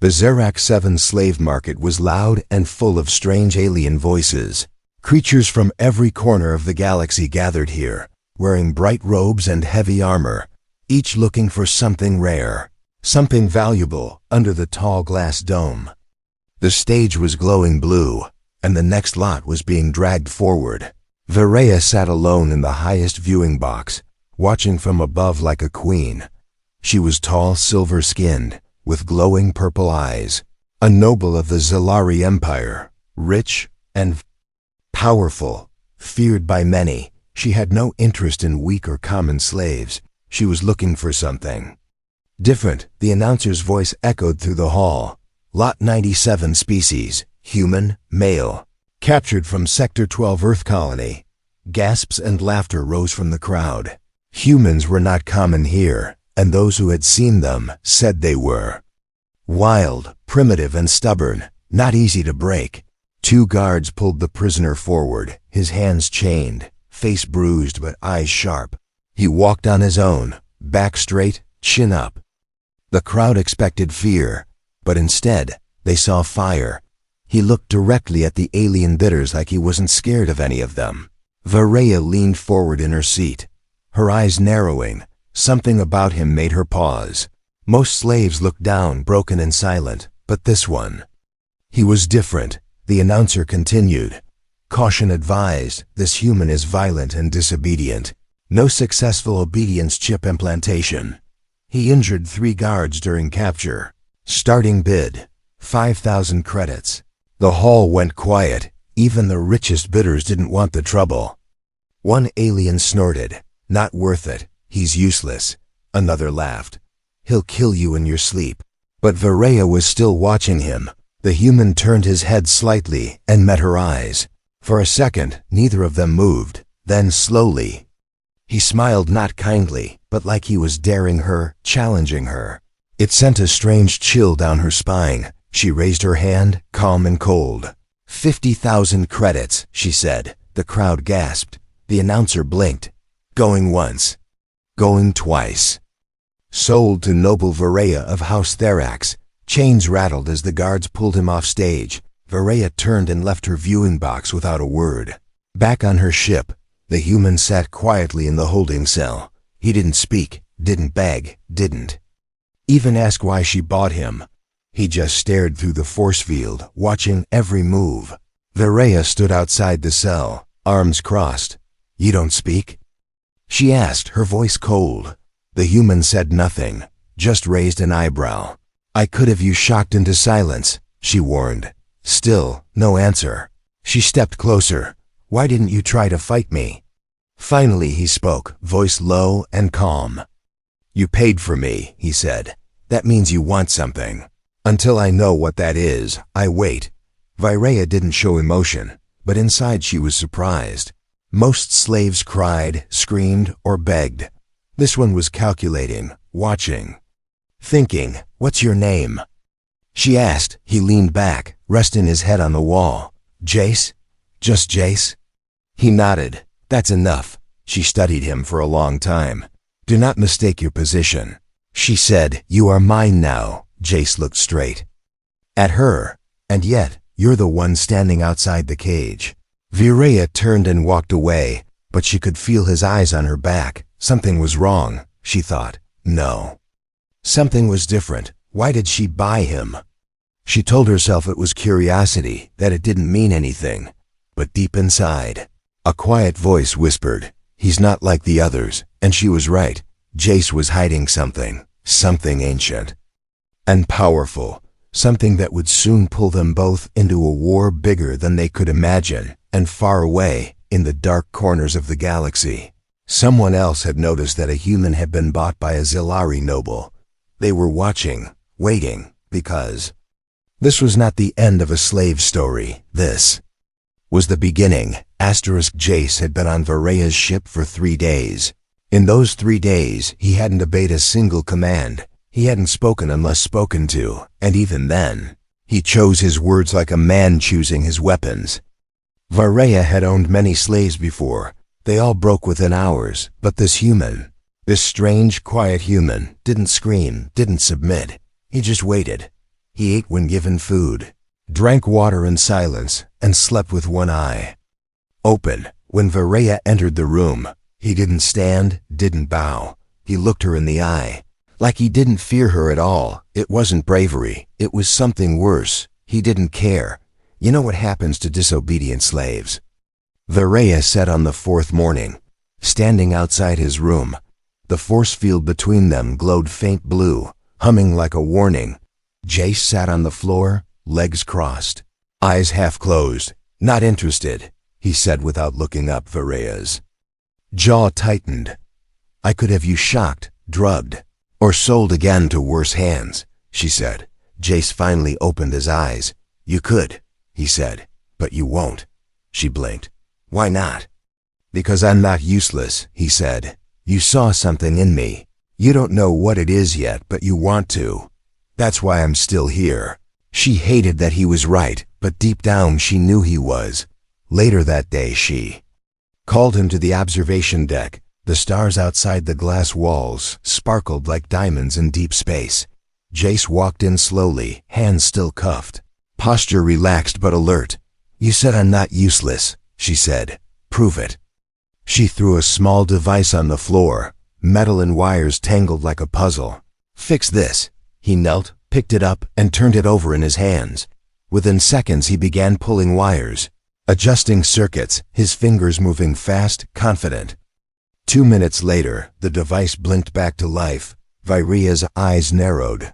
The Zerak 7 slave market was loud and full of strange alien voices. Creatures from every corner of the galaxy gathered here, wearing bright robes and heavy armor, each looking for something rare, something valuable under the tall glass dome. The stage was glowing blue, and the next lot was being dragged forward. Varaya sat alone in the highest viewing box, watching from above like a queen. She was tall, silver-skinned, with glowing purple eyes, a noble of the Zalari Empire, rich and powerful, feared by many. She had no interest in weak or common slaves. She was looking for something different. The announcer's voice echoed through the hall. Lot 97 species, human, male, captured from Sector 12 Earth Colony. Gasps and laughter rose from the crowd. Humans were not common here, and those who had seen them said they were wild, primitive, and stubborn, not easy to break. 2 guards pulled the prisoner forward, his hands chained, face bruised but eyes sharp. He walked on his own, back straight, chin up. The crowd expected fear, but instead they saw fire. He looked directly at the alien bidders like he wasn't scared of any of them. Varaya leaned forward in her seat, her eyes narrowing. Something about him made her pause. Most slaves looked down, broken and silent, but this one, he was different. The announcer continued. Caution advised, this human is violent and disobedient. No successful obedience chip implantation. He injured 3 guards during capture. Starting bid, 5,000 credits. The hall went quiet. Even the richest bidders didn't want the trouble. One alien snorted, not worth it. He's useless. Another laughed. He'll kill you in your sleep. But Varaya was still watching him. The human turned his head slightly and met her eyes. For a second, neither of them moved. Then slowly, he smiled, not kindly, but like he was daring her, challenging her. It sent a strange chill down her spine. She raised her hand, calm and cold. 50,000 credits, she said. The crowd gasped. The announcer blinked. Going once. Going twice. Sold to Noble Varaya of House Therax. Chains rattled as the guards pulled him off stage. Varaya turned and left her viewing box without a word. Back on her ship, the human sat quietly in the holding cell. He didn't speak, didn't beg, didn't even ask why she bought him. He just stared through the force field, watching every move. Varaya stood outside the cell, arms crossed. You don't speak? She asked, her voice cold. The human said nothing, just raised an eyebrow. I could have you shocked into silence, she warned. Still, no answer. She stepped closer. Why didn't you try to fight me? Finally he spoke, voice low and calm. You paid for me, he said. That means you want something. Until I know what that is, I wait. Varaya didn't show emotion, but inside she was surprised. Most slaves cried, screamed, or begged. This one was calculating, watching, thinking. What's your name? She asked. He leaned back, resting his head on the wall. Jace? Just Jace? He nodded. That's enough. She studied him for a long time. Do not mistake your position. She said, you are mine now. Jace looked straight at her. And yet, you're the one standing outside the cage. Varaya turned and walked away, but she could feel his eyes on her back. Something was wrong, she thought. No. Something was different. Why did she buy him? She told herself it was curiosity, that it didn't mean anything. But deep inside, a quiet voice whispered, he's not like the others, and she was right. Jace was hiding something, something ancient and powerful, something that would soon pull them both into a war bigger than they could imagine, and far away, in the dark corners of the galaxy. Someone else had noticed that a human had been bought by a Zalari noble. They were watching, waiting, because this was not the end of a slave story. This was the beginning. Jace had been on Varaya's ship for 3 days. In those 3 days, he hadn't obeyed a single command. He hadn't spoken unless spoken to, and even then, he chose his words like a man choosing his weapons. Varaya had owned many slaves before. They all broke within hours, but this human, this strange, quiet human, didn't scream, didn't submit. He just waited. He ate when given food, drank water in silence, and slept with one eye open. When Varaya entered the room, he didn't stand, didn't bow. He looked her in the eye, like he didn't fear her at all. It wasn't bravery, it was something worse. He didn't care. You know what happens to disobedient slaves? Varaya said on the fourth morning, standing outside his room. The force field between them glowed faint blue, humming like a warning. Jace sat on the floor, legs crossed, eyes half closed. Not interested, he said without looking up. Varaya's jaw tightened. I could have you shocked, drugged, or sold again to worse hands, she said. Jace finally opened his eyes. You could, he said, but you won't. She blinked. Why not? Because I'm not useless, he said. You saw something in me. You don't know what it is yet, but you want to. That's why I'm still here. She hated that he was right, but deep down she knew he was. Later that day she called him to the observation deck. The stars outside the glass walls sparkled like diamonds in deep space. Jace walked in slowly, hands still cuffed, posture relaxed but alert. You said I'm not useless, she said. Prove it. She threw a small device on the floor, metal and wires tangled like a puzzle. Fix this. He knelt, picked it up, and turned it over in his hands. Within seconds he began pulling wires, adjusting circuits, his fingers moving fast, confident. 2 minutes later, the device blinked back to life. Varaya's eyes narrowed.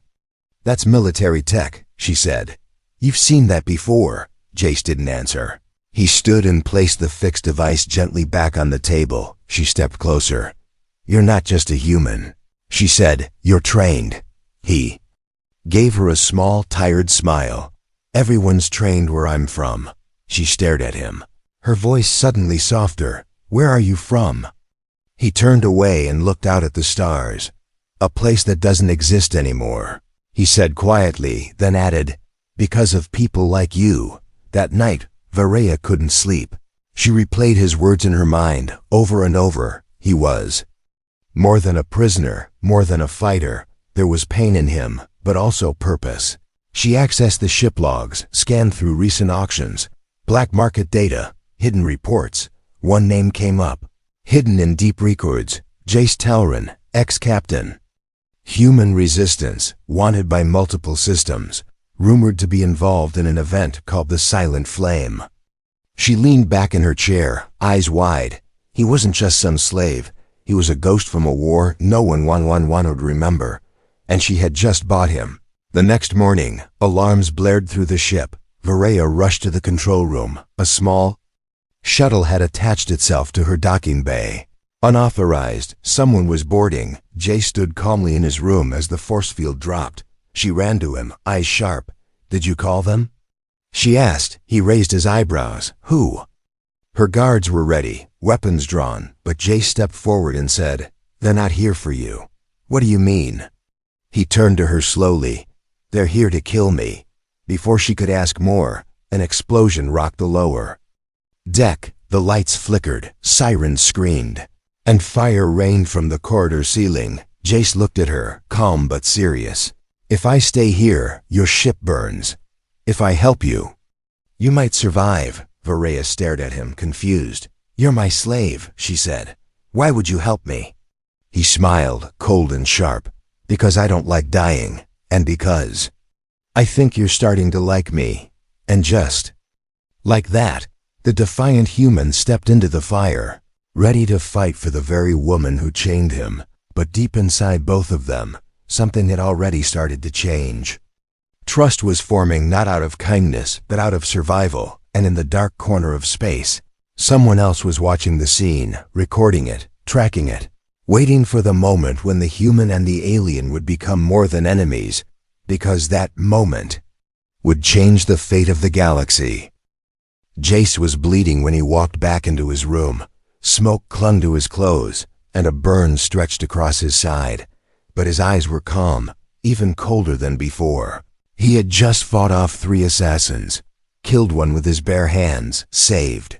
That's military tech, she said. You've seen that before. Jace didn't answer. He stood and placed the fixed device gently back on the table. She stepped closer. You're not just a human, she said. You're trained. He gave her a small, tired smile. Everyone's trained where I'm from. She stared at him, her voice suddenly softer. Where are you from? He turned away and looked out at the stars. A place that doesn't exist anymore, he said quietly, then added, because of people like you. That night, Varaya couldn't sleep. She replayed his words in her mind, over and over. He was more than a prisoner, more than a fighter. There was pain in him, but also purpose. She accessed the ship logs, scanned through recent auctions, black market data, hidden reports. One name came up, hidden in deep records. Jace Telleran, ex-captain. Human resistance, wanted by multiple systems, rumored to be involved in an event called the Silent Flame. She leaned back in her chair, eyes wide. He wasn't just some slave. He was a ghost from a war no one would remember. And she had just bought him. The next morning, alarms blared through the ship. Varaya rushed to the control room. A small shuttle had attached itself to her docking bay. Unauthorized, someone was boarding. Jay stood calmly in his room as the force field dropped. She ran to him, eyes sharp. Did you call them? She asked. He raised his eyebrows. Who? Her guards were ready, weapons drawn, but Jay stepped forward and said, They're not here for you. What do you mean? He turned to her slowly. They're here to kill me. Before she could ask more, an explosion rocked the lower deck. The lights flickered, sirens screamed, and fire rained from the corridor ceiling. Jace looked at her, calm but serious. If I stay here, your ship burns. If I help you, you might survive. Varaya stared at him, confused. You're my slave, she said. Why would you help me? He smiled, cold and sharp. Because I don't like dying, and because I think you're starting to like me. And just like that, the defiant human stepped into the fire, ready to fight for the very woman who chained him. But deep inside both of them, something had already started to change. Trust was forming not out of kindness, but out of survival, and in the dark corner of space, someone else was watching the scene, recording it, tracking it, waiting for the moment when the human and the alien would become more than enemies, because that moment would change the fate of the galaxy. Jace was bleeding when he walked back into his room. Smoke clung to his clothes, and a burn stretched across his side. But his eyes were calm, even colder than before. He had just fought off 3 assassins, killed one with his bare hands, saved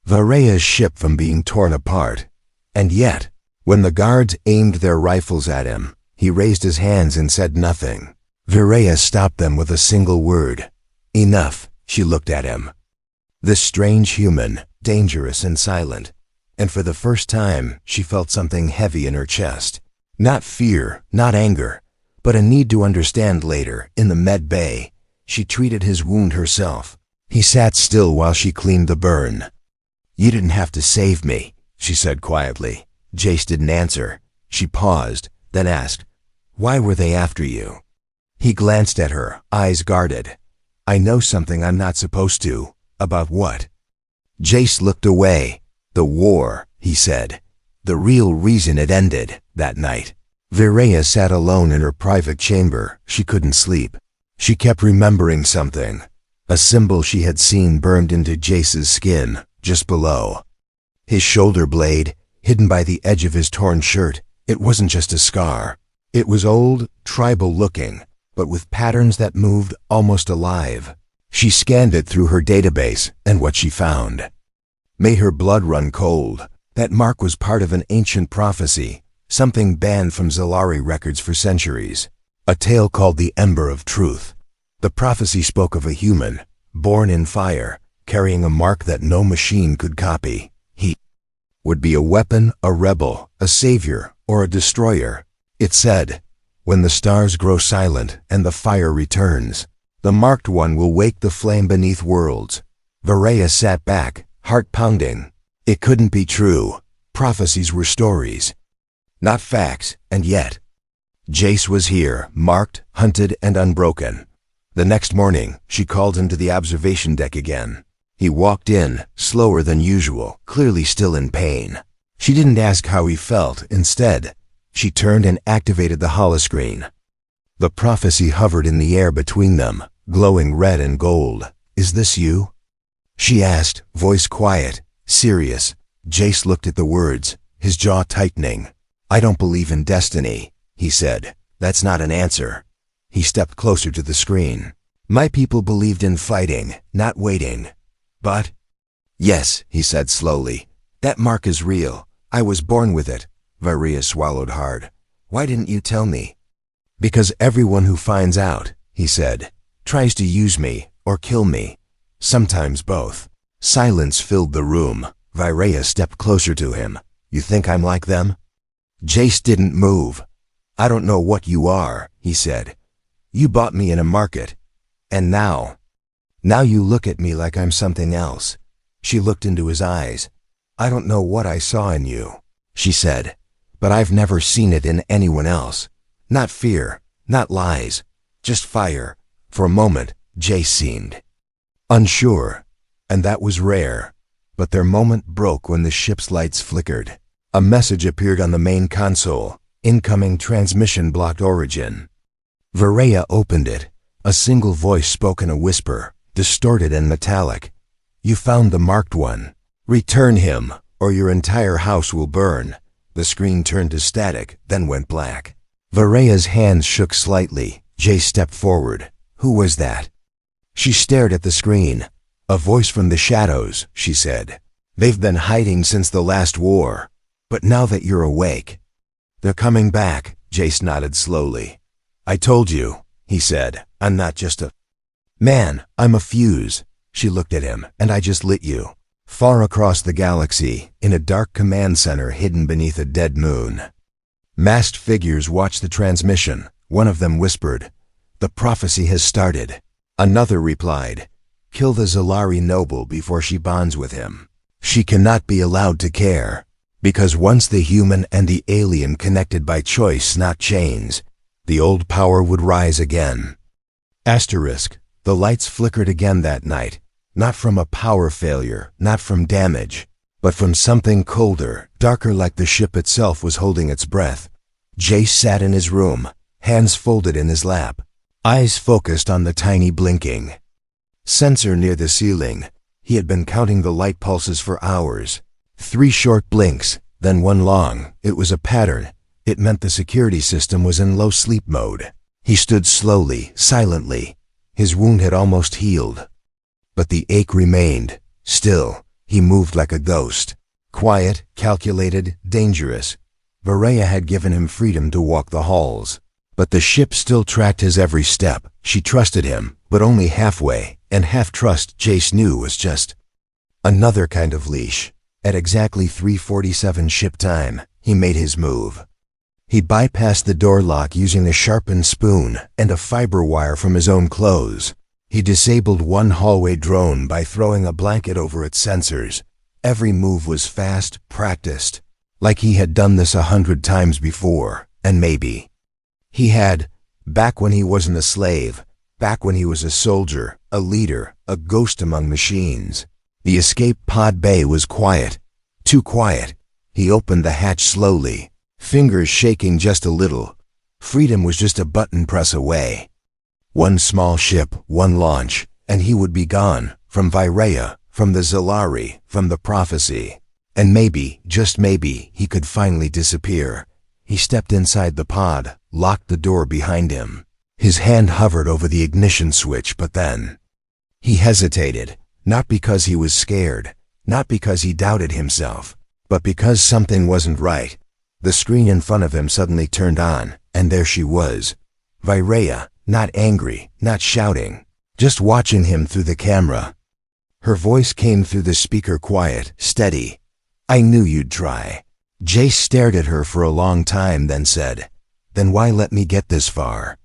Varaya's ship from being torn apart. And yet, when the guards aimed their rifles at him, he raised his hands and said nothing. Viraya stopped them with a single word. Enough, she looked at him. This strange human, dangerous and silent. And for the first time, she felt something heavy in her chest. Not fear, not anger, but a need to understand later, in the med bay. She treated his wound herself. He sat still while she cleaned the burn. You didn't have to save me, she said quietly. Jace didn't answer. She paused, then asked, why were they after you? He glanced at her, eyes guarded. I know something I'm not supposed to. About what? Jace looked away. The war, he said. The real reason it ended that night. Viraya sat alone in her private chamber. She couldn't sleep. She kept remembering something. A symbol she had seen burned into Jace's skin, just below. His shoulder blade, hidden by the edge of his torn shirt. It wasn't just a scar. It was old, tribal-looking, but with patterns that moved almost alive. She scanned it through her database, and what she found made her blood run cold. That mark was part of an ancient prophecy, something banned from Zalari records for centuries. A tale called the Ember of Truth. The prophecy spoke of a human, born in fire, carrying a mark that no machine could copy. He would be a weapon, a rebel, a savior, or a destroyer. It said, when the stars grow silent and the fire returns, the marked one will wake the flame beneath worlds. Viraya sat back, heart pounding. It couldn't be true. Prophecies were stories, not facts, and yet Jace was here, marked, hunted, and unbroken. The next morning, she called him to the observation deck again. He walked in, slower than usual, clearly still in pain. She didn't ask how he felt. Instead, she turned and activated the holoscreen. The prophecy hovered in the air between them, glowing red and gold. Is this you? She asked, voice quiet, serious. Jace looked at the words, his jaw tightening. I don't believe in destiny, he said. That's not an answer. He stepped closer to the screen. My people believed in fighting, not waiting. But yes, he said slowly. That mark is real. I was born with it. Viraya swallowed hard. Why didn't you tell me? Because everyone who finds out, he said, tries to use me or kill me. Sometimes both. Silence filled the room. Viraya stepped closer to him. You think I'm like them? Jace didn't move. I don't know what you are, he said. You bought me in a market. And now you look at me like I'm something else. She looked into his eyes. I don't know what I saw in you, she said, but I've never seen it in anyone else. Not fear, not lies, just fire. For a moment, Jace seemed unsure, and that was rare. But their moment broke when the ship's lights flickered. A message appeared on the main console. Incoming transmission blocked origin. Viraya opened it. A single voice spoke in a whisper, distorted and metallic. You found the marked one. Return him, or your entire house will burn. The screen turned to static, then went black. Viraya's hands shook slightly. Jace stepped forward. Who was that? She stared at the screen. A voice from the shadows, she said. They've been hiding since the last war. But now that you're awake, they're coming back. Jace nodded slowly. I told you, he said. I'm not just a man, I'm a fuse. She looked at him. And I just lit you. Far across the galaxy, in a dark command center hidden beneath a dead moon. Masked figures watched the transmission. One of them whispered, the prophecy has started. Another replied, kill the Zalari noble before she bonds with him. She cannot be allowed to care. Because once the human and the alien connected by choice, not chains, the old power would rise again. Asterisk. The lights flickered again that night, not from a power failure, not from damage, but from something colder, darker, like the ship itself was holding its breath. Jace sat in his room, hands folded in his lap, eyes focused on the tiny blinking sensor near the ceiling. He had been counting the light pulses for hours. 3 short blinks, then 1 long. It was a pattern. It meant the security system was in low sleep mode. He stood slowly, silently. His wound had almost healed. But the ache remained. Still, he moved like a ghost. Quiet, calculated, dangerous. Viraya had given him freedom to walk the halls. But the ship still tracked his every step. She trusted him, but only halfway, and half-trust Jace knew was just another kind of leash. At exactly 3:47 ship time, he made his move. He bypassed the door lock using a sharpened spoon and a fiber wire from his own clothes. He disabled one hallway drone by throwing a blanket over its sensors. Every move was fast, practiced, like he had done this 100 times before, and maybe he had, back when he wasn't a slave, back when he was a soldier, a leader, a ghost among machines. The escape pod bay was quiet, too quiet. He opened the hatch slowly, fingers shaking just a little. Freedom was just a button press away. One small ship, one launch, and he would be gone, from Virea, from the Zalari, from the prophecy. And maybe, just maybe, he could finally disappear. He stepped inside the pod, locked the door behind him. His hand hovered over the ignition switch, but then he hesitated, not because he was scared, not because he doubted himself, but because something wasn't right. The screen in front of him suddenly turned on, and there she was. Virea, not angry, not shouting, just watching him through the camera. Her voice came through the speaker, quiet, steady. "I knew you'd try." Jace stared at her for a long time, then said, "Then why let me get this far?"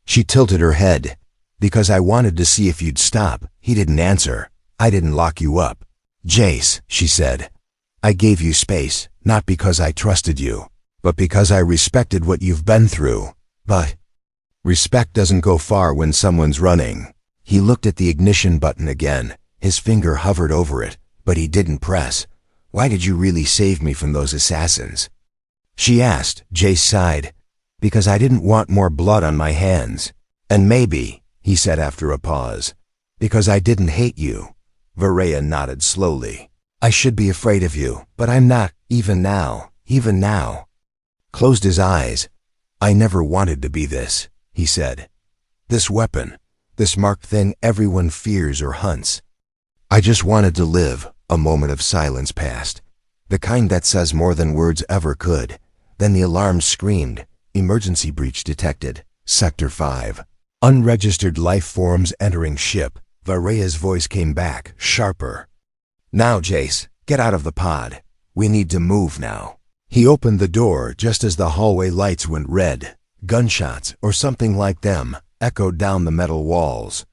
She tilted her head. "Because I wanted to see if you'd stop." He didn't answer. "I didn't lock you up, Jace," she said. "I gave you space, not because I trusted you, but because I respected what you've been through. But respect doesn't go far when someone's running." He looked at the ignition button again. His finger hovered over it, but he didn't press. "Why did you really save me from those assassins?" she asked. Jace sighed. "Because I didn't want more blood on my hands. And maybe," he said after a pause, "because I didn't hate you." Virea nodded slowly. "I should be afraid of you, but I'm not, even now, even now." Closed his eyes. "I never wanted to be this," he said. "This weapon, this marked thing everyone fears or hunts. I just wanted to live." A moment of silence passed, the kind that says more than words ever could. Then the alarm screamed. "Emergency breach detected. Sector 5. Unregistered life forms entering ship." Virea's voice came back, sharper. "Now, Jace, get out of the pod. We need to move now." He opened the door just as the hallway lights went red. Gunshots, or something like them, echoed down the metal walls.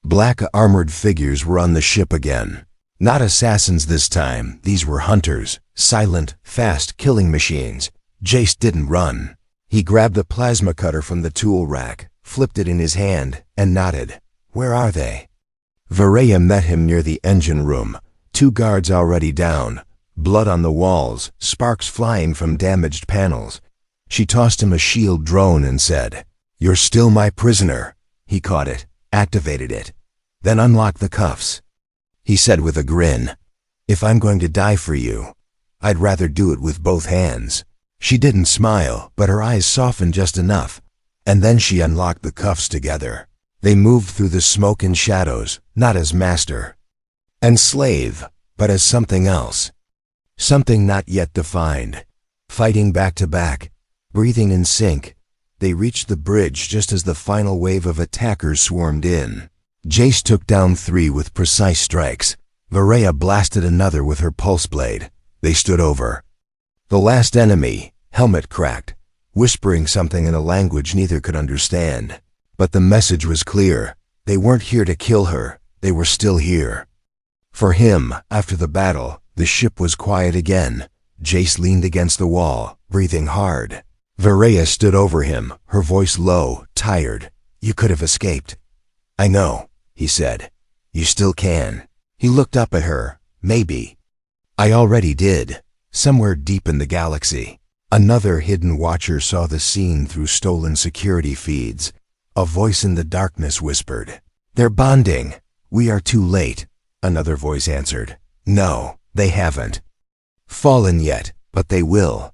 Black armored figures were on the ship again. Not assassins this time, these were hunters, silent, fast killing machines. Jace didn't run. He grabbed the plasma cutter from the tool rack, flipped it in his hand, and nodded. "Where are they?" Virea met him near the engine room. 2 guards already down, blood on the walls, sparks flying from damaged panels. She tossed him a shield drone and said, "You're still my prisoner." He caught it, activated it, then unlocked the cuffs. He said with a grin, "If I'm going to die for you, I'd rather do it with both hands." She didn't smile, but her eyes softened just enough, and then she unlocked the cuffs together. They moved through the smoke and shadows, not as master and slave, but as something else. Something not yet defined. Fighting back to back, breathing in sync, they reached the bridge just as the final wave of attackers swarmed in. Jace took down 3 with precise strikes. Virea blasted another with her pulse blade. They stood over. The last enemy, helmet cracked, whispering something in a language neither could understand. But the message was clear. They weren't here to kill her. They were still here. For him, after the battle, the ship was quiet again. Jace leaned against the wall, breathing hard. Virea stood over him, her voice low, tired. "You could have escaped." "I know," he said. "You still can." He looked up at her. "Maybe. I already did. Somewhere deep in the galaxy." Another hidden watcher saw the scene through stolen security feeds. A voice in the darkness whispered, "They're bonding." "We are too late," another voice answered. "No, they haven't fallen yet, but they will."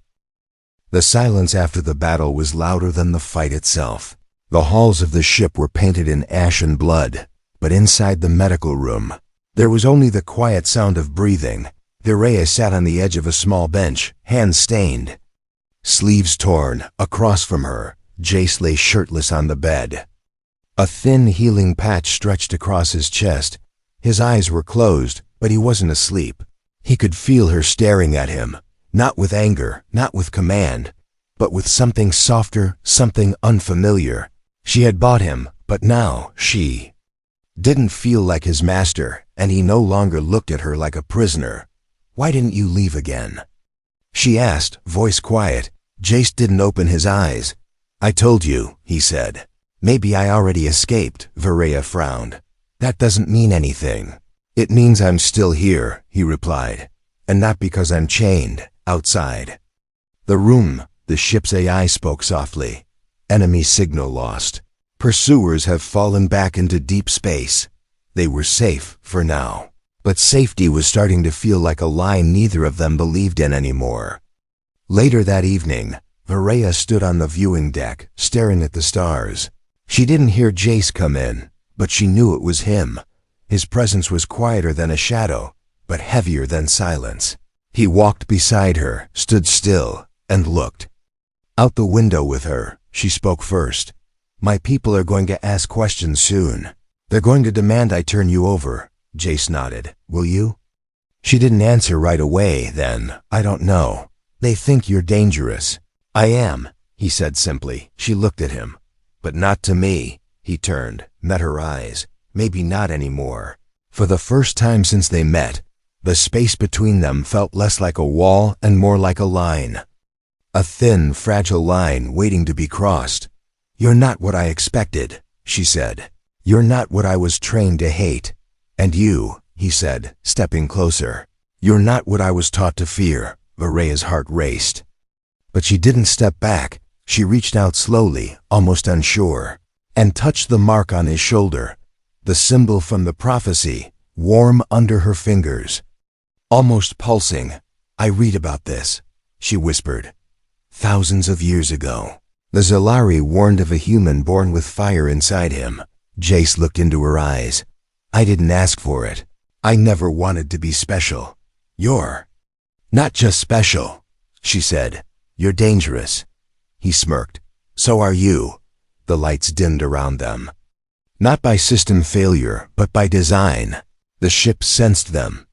The silence after the battle was louder than the fight itself. The halls of the ship were painted in ash and blood, but inside the medical room, there was only the quiet sound of breathing. Virea sat on the edge of a small bench, hands stained, sleeves torn. Across from her, Jace lay shirtless on the bed. A thin healing patch stretched across his chest. His eyes were closed, but he wasn't asleep. He could feel her staring at him, not with anger, not with command, but with something softer, something unfamiliar. She had bought him, but now she didn't feel like his master, and he no longer looked at her like a prisoner. "Why didn't you leave again?" she asked, voice quiet. Jace didn't open his eyes. "I told you," he said. "Maybe I already escaped," Varaya frowned. "That doesn't mean anything." "It means I'm still here," he replied. "And not because I'm chained, outside." The room, the ship's AI spoke softly. "Enemy signal lost. Pursuers have fallen back into deep space." They were safe for now. But safety was starting to feel like a line neither of them believed in anymore. Later that evening, Varaya stood on the viewing deck, staring at the stars. She didn't hear Jace come in, but she knew it was him. His presence was quieter than a shadow, but heavier than silence. He walked beside her, stood still, and looked. Out the window with her, she spoke first. "My people are going to ask questions soon. They're going to demand I turn you over." Jace nodded. "Will you?" She didn't answer right away then. "I don't know. They think you're dangerous." "I am," he said simply. She looked at him. "But not to me." He turned, met her eyes. Maybe not anymore. For the first time since they met, the space between them felt less like a wall and more like a line. A thin, fragile line waiting to be crossed. "You're not what I expected," she said. "You're not what I was trained to hate. And you," he said, stepping closer. "You're not what I was taught to fear." Varaya's heart raced. But she didn't step back. She reached out slowly, almost unsure, and touched the mark on his shoulder, the symbol from the prophecy, warm under her fingers. Almost pulsing. "I read about this," she whispered. "Thousands of years ago. The Zalari warned of a human born with fire inside him." Jace looked into her eyes. "I didn't ask for it. I never wanted to be special. You're not just special," she said. "You're dangerous." He smirked. "So are you." The lights dimmed around them. Not by system failure, but by design. The ship sensed them.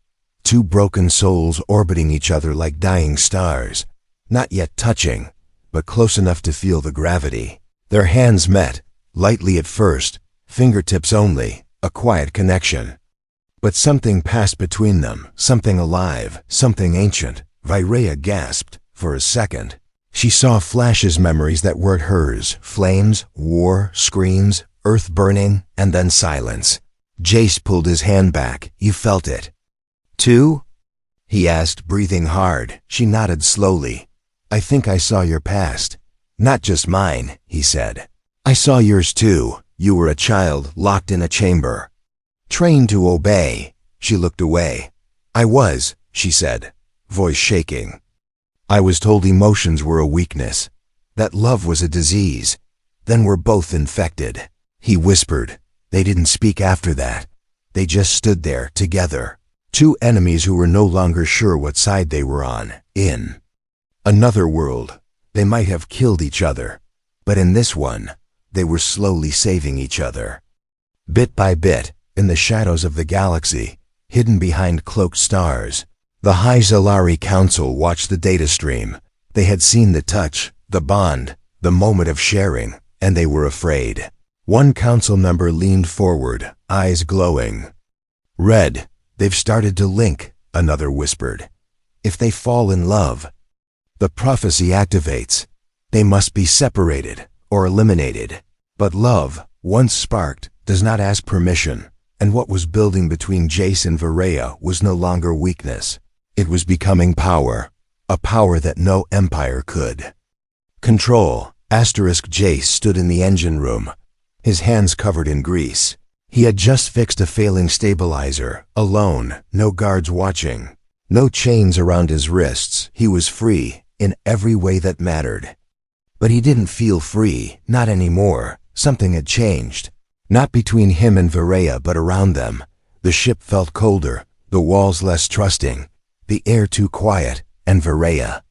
Two broken souls orbiting each other like dying stars. Not yet touching, but close enough to feel the gravity. Their hands met, lightly at first, fingertips only, a quiet connection. But something passed between them, something alive, something ancient. Varaya gasped. For a second, she saw flashes, memories that weren't hers. Flames, war, screams, earth burning, and then silence. Jace pulled his hand back. "You felt it, too?" he asked, breathing hard. She nodded slowly. "I think I saw your past." "Not just mine," he said. "I saw yours too. You were a child locked in a chamber, trained to obey." She looked away. "I was," she said, voice shaking. "I was told emotions were a weakness, that love was a disease. Then we're both infected." He whispered. They didn't speak after that. They just stood there, together. Two enemies who were no longer sure what side they were on. In another world, they might have killed each other. But in this one, they were slowly saving each other. Bit by bit, in the shadows of the galaxy, hidden behind cloaked stars, the High Zalari Council watched the data stream. They had seen the touch, the bond, the moment of sharing, and they were afraid. One council member leaned forward, eyes glowing. "Red, they've started to link," another whispered. "If they fall in love, the prophecy activates. They must be separated or eliminated." But love, once sparked, does not ask permission, and what was building between Jace and Varaya was no longer weakness. It was becoming power, a power that no empire could control. Jace stood in the engine room, his hands covered in grease. He had just fixed a failing stabilizer, alone, no guards watching, no chains around his wrists. He was free, in every way that mattered. But he didn't feel free, not anymore. Something had changed. Not between him and Varaya, but around them. The ship felt colder, the walls less trusting, the air too quiet, and Varaya.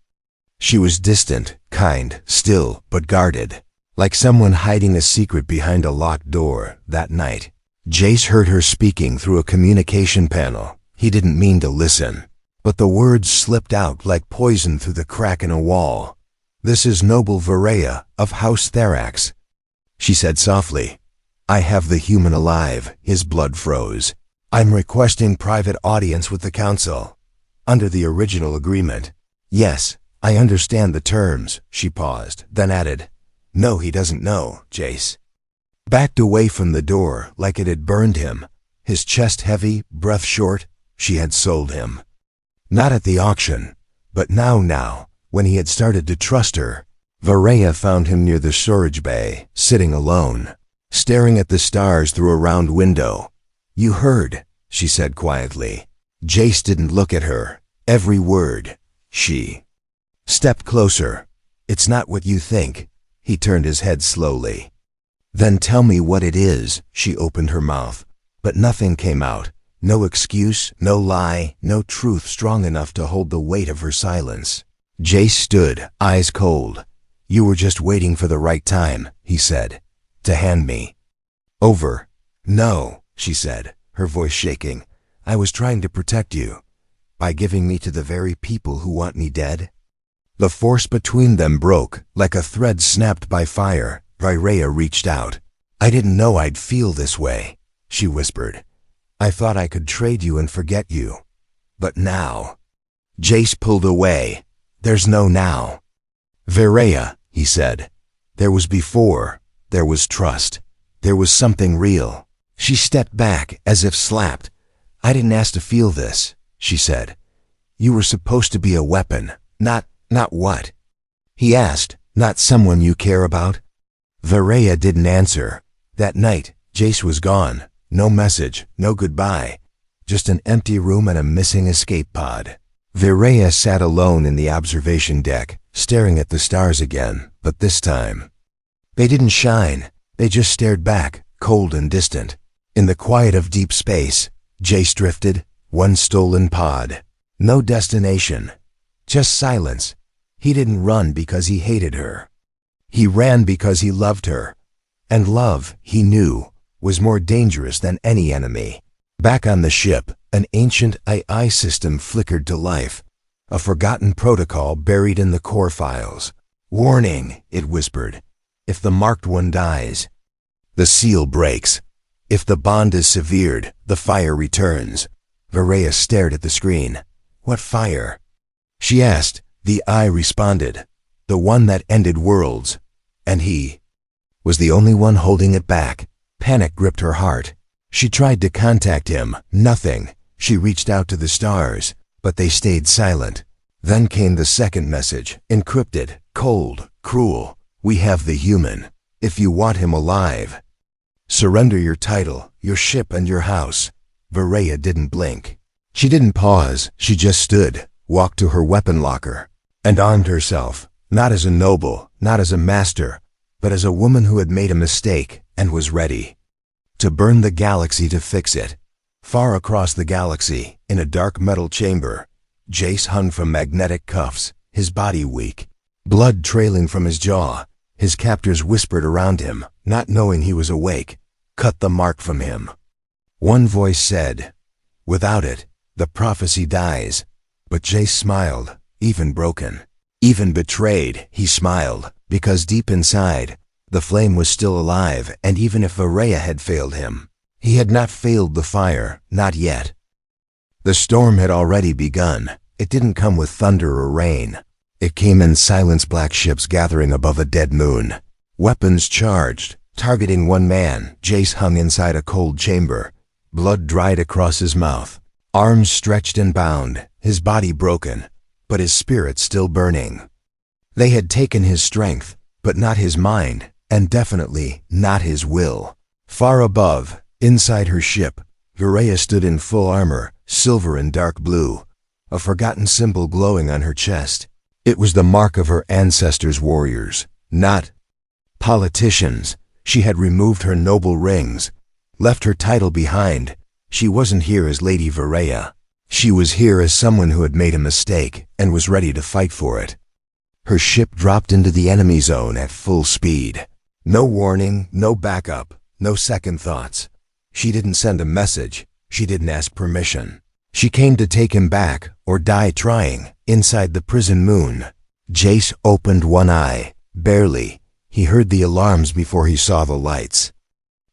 She was distant, kind, still, but guarded. like someone hiding a secret behind a locked door. That night, Jace heard her speaking through a communication panel. He didn't mean to listen, but the words slipped out like poison through the crack in a wall. "This is Noble Vareya of House Therax," she said softly. "I have the human alive." His blood froze. "I'm requesting private audience with the council. Under the original agreement." "Yes, I understand the terms," she paused, then added, "No, he doesn't know." Jace backed away from the door like it had burned him, his chest heavy, breath short. She had sold him. Not at the auction, but now, when he had started to trust her. Vareya found him near the storage bay, sitting alone, staring at the stars through a round window. "You heard," she said quietly. Jace didn't look at her. Every word. She stepped closer. "It's not what you think." He turned his head slowly. "Then tell me what it is." She opened her mouth, but nothing came out. No excuse, no lie, no truth strong enough to hold the weight of her silence. Jace stood, eyes cold. "You were just waiting for the right time," he said, "to hand me over." "No," she said, her voice shaking. "I was trying to protect you. By giving me to the very people who want me dead." The force between them broke, like a thread snapped by fire. Vareya reached out. "I didn't know I'd feel this way," she whispered. "I thought I could trade you and forget you. But now." Jace pulled away. "There's no now." "Vareya," he said. "There was before. There was trust. There was something real." She stepped back, as if slapped. "I didn't ask to feel this," she said. "You were supposed to be a weapon, not what?" He asked. "Not someone you care about?" Vareya didn't answer. That night, Jace was gone. No message, no goodbye. Just an empty room and a missing escape pod. Vareya sat alone in the observation deck, staring at the stars again, but this time they didn't shine. They just stared back, cold and distant. In the quiet of deep space, Jace drifted, one stolen pod. No destination, just silence. He didn't run because he hated her. He ran because he loved her. And love, he knew, was more dangerous than any enemy. Back on the ship, an ancient AI system flickered to life, a forgotten protocol buried in the core files. "Warning," it whispered. "If the marked one dies, the seal breaks. If the bond is severed, the fire returns." Vareya stared at the screen. "What fire?" she asked. The eye responded. "The one that ended worlds." And he was the only one holding it back. Panic gripped her heart. She tried to contact him. Nothing. She reached out to the stars, but they stayed silent. Then came the second message, encrypted, cold, cruel. "We have the human. If you want him alive, surrender your title, your ship, and your house." Vareya didn't blink. She didn't pause. She just stood, walked to her weapon locker, and armed herself, not as a noble, not as a master, but as a woman who had made a mistake and was ready to burn the galaxy to fix it. Far across the galaxy, in a dark metal chamber, Jace hung from magnetic cuffs, his body weak, blood trailing from his jaw. His captors whispered around him, not knowing he was awake. "Cut the mark from him." One voice said, "Without it, the prophecy dies." But Jace smiled, even broken, even betrayed. He smiled, because deep inside, the flame was still alive, and even if Vareya had failed him, he had not failed the fire, not yet. The storm had already begun. It didn't come with thunder or rain. It came in silence, black ships gathering above a dead moon. Weapons charged, targeting one man. Jace hung inside a cold chamber, blood dried across his mouth, arms stretched and bound, his body broken, but his spirit still burning. They had taken his strength, but not his mind, and definitely not his will. Far above, inside her ship, Vareya stood in full armor, silver and dark blue, a forgotten symbol glowing on her chest. It was the mark of her ancestors' warriors, not politicians. She had removed her noble rings, left her title behind. She wasn't here as Lady Vareya. She was here as someone who had made a mistake and was ready to fight for it. Her ship dropped into the enemy zone at full speed. No warning, no backup, no second thoughts. She didn't send a message. She didn't ask permission. She came to take him back, or die trying, inside the prison moon. Jace opened one eye, barely. He heard the alarms before he saw the lights.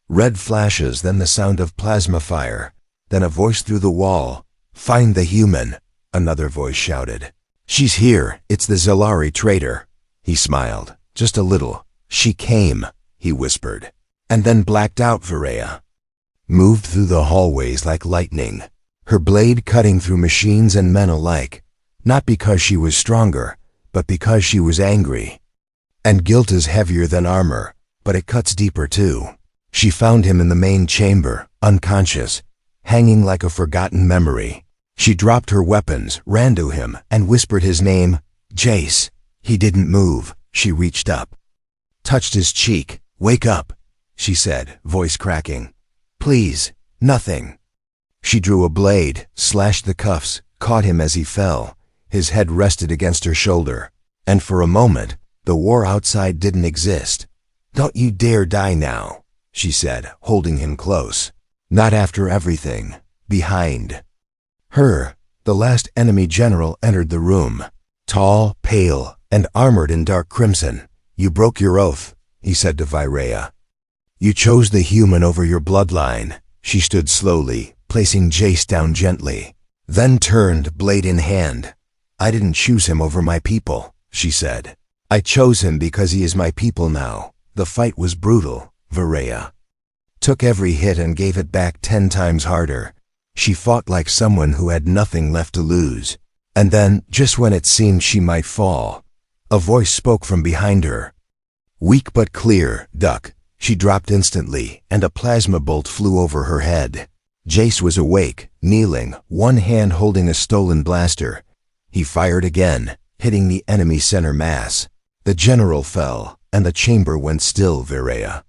Red flashes, then the sound of plasma fire, then a voice through the wall. "Find the human," another voice shouted. "She's here, it's the Zellari traitor." He smiled, just a little. "She came," he whispered, and then blacked out. Varaya moved through the hallways like lightning, her blade cutting through machines and men alike, not because she was stronger, but because she was angry. And guilt is heavier than armor, but it cuts deeper too. She found him in the main chamber, unconscious, hanging like a forgotten memory. She dropped her weapons, ran to him, and whispered his name, "Jace." He didn't move. She reached up, touched his cheek. "Wake up," she said, voice cracking. "Please, nothing." She drew a blade, slashed the cuffs, caught him as he fell. His head rested against her shoulder. And for a moment, the war outside didn't exist. "Don't you dare die now," she said, holding him close. "Not after everything." Behind her, the last enemy general entered the room. Tall, pale, and armored in dark crimson. "You broke your oath," he said to Varaya. "You chose the human over your bloodline." She stood slowly, placing Jace down gently, then turned, blade in hand. "I didn't choose him over my people," she said. "I chose him because he is my people now." The fight was brutal. Varaya took every hit and gave it back 10 times harder. She fought like someone who had nothing left to lose. And then, just when it seemed she might fall, a voice spoke from behind her. Weak but clear, "Duck." She dropped instantly, and a plasma bolt flew over her head. Jace was awake, kneeling, one hand holding a stolen blaster. He fired again, hitting the enemy center mass. The general fell, and the chamber went still. Varaya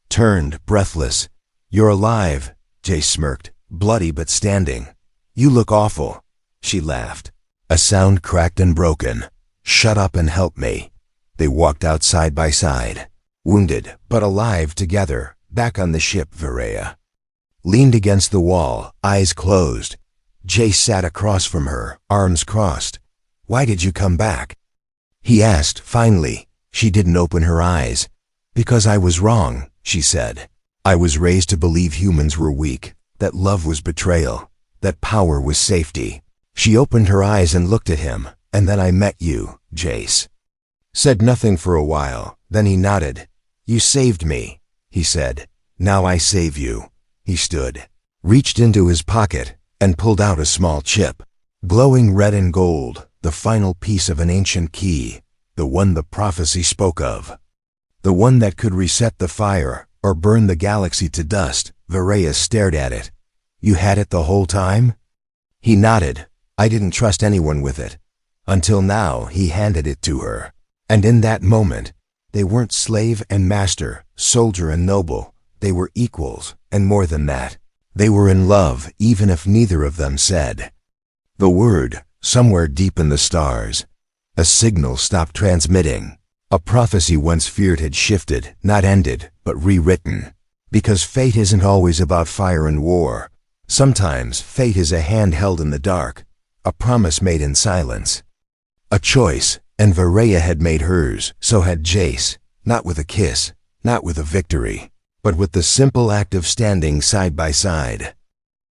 turned, breathless. "You're alive," Jace smirked, bloody but standing. "You look awful." She laughed. A sound cracked and broken. "Shut up and help me." They walked out side by side, wounded but alive together, back on the ship. Varaya leaned against the wall, eyes closed. Jace sat across from her, arms crossed. "Why did you come back?" he asked finally. She didn't open her eyes. "Because I was wrong," she said. "I was raised to believe humans were weak, that love was betrayal, that power was safety." She opened her eyes and looked at him. "And then I met you." Jace said nothing for a while, then he nodded. "You saved me," he said. "Now I save you." He stood, reached into his pocket, and pulled out a small chip, glowing red and gold, the final piece of an ancient key, the one the prophecy spoke of, the one that could reset the fire or burn the galaxy to dust. Varaya stared at it. "You had it the whole time?" He nodded. "I didn't trust anyone with it." Until now, he handed it to her. And in that moment, they weren't slave and master, soldier and noble. They were equals, and more than that. They were in love, even if neither of them said the word. Somewhere deep in the stars, a signal stopped transmitting. A prophecy once feared had shifted, not ended, but rewritten. Because fate isn't always about fire and war. Sometimes fate is a hand held in the dark, a promise made in silence. A choice, and Varaya had made hers, so had Jace, not with a kiss, not with a victory, but with the simple act of standing side by side.